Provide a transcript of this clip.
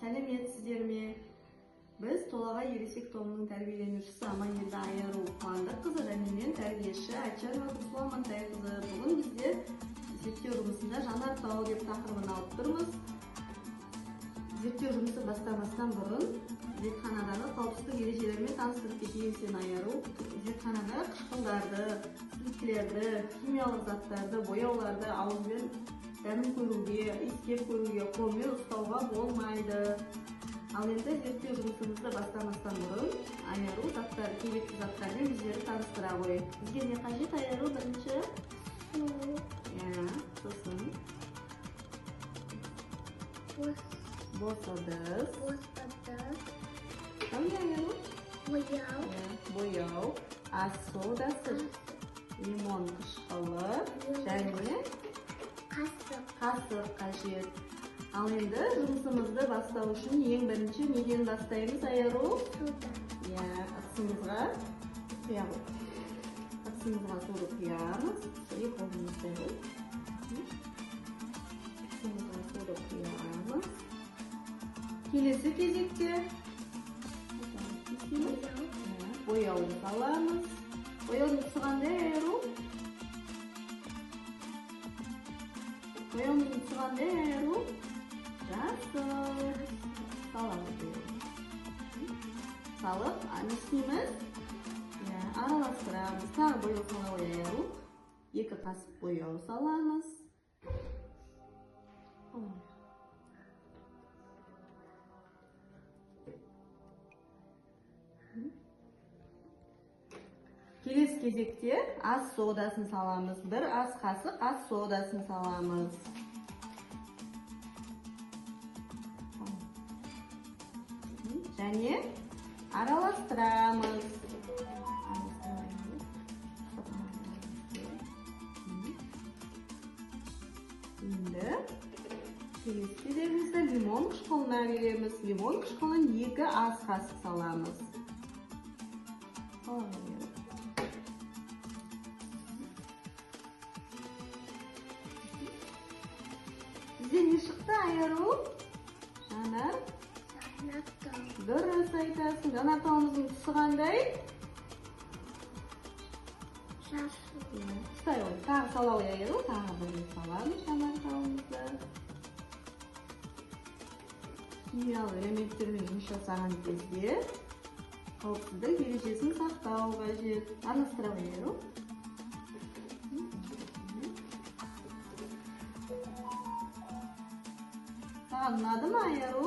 Сәлеметсіздер ме? Біз Толағай ересек тобының тәрбиеленушісі Аманелда Айару Қуандыққызы және мен тәрбиеші Айтжанова Руслан Амантайқызы. Бүгін бізде зерттеу жұмысында жанартау деп тақырыбын алып тұрмыз. Зерттеу жұмысы бастамастан бұрын зертханадағы қауіпсіздік ережелерімен таныстырып кетейін сені, Айару. Зертханада қышқылдарды, сіліктерді, химиялық заттарды, бояуларды ауызбен дәмін көруге, иіскеп көруге, қолмен ұстауға болмайды. Ал енді зерттеу жұмысымызды бастамастан бұрын Айару керекті заттармен біздерді таныстыра қой. Бізге не қажет, Айару? Бірінші сосын бос ыдыс, бояу, ас содасы, лимон қышқылы және қасық қажет. Ал енді жұмысымызды бастау үшін ең бірінші неден бастаймыз, Айару? Ыдысымызға суды құямыз. Келесі кезекте бояуын саламыз. Бояуын қысығанда, Айару? Бояуын қысығанда, Айару? Жақсы. Саламыз. Салып, не істейміз? Араластырамыз. Тағы бояу сала Айару. 2 қасық бояу саламыз. Келесі кезекте ас содасын саламыз. 1 ас қасық ас содасын саламыз. Және араластырамыз. Енді келесі кезегімізде лимон қышқылына келеміз. Лимон қышқылын 2 ас қасық саламыз. Бізде не шықты, Айару? Жанар? Дұрыс айтасың. Жанартауымыздың түсі қандай? Ұстай ой. Тағы сала ой, Айару. Тағы бір саламыз жанартауымызды. Химиялық элементтермен жұмыс жасаған кезде қауіпсіздік ережесін сақтау қажет. Араластыра ой, Айару. Саған ұнады ма, Айару?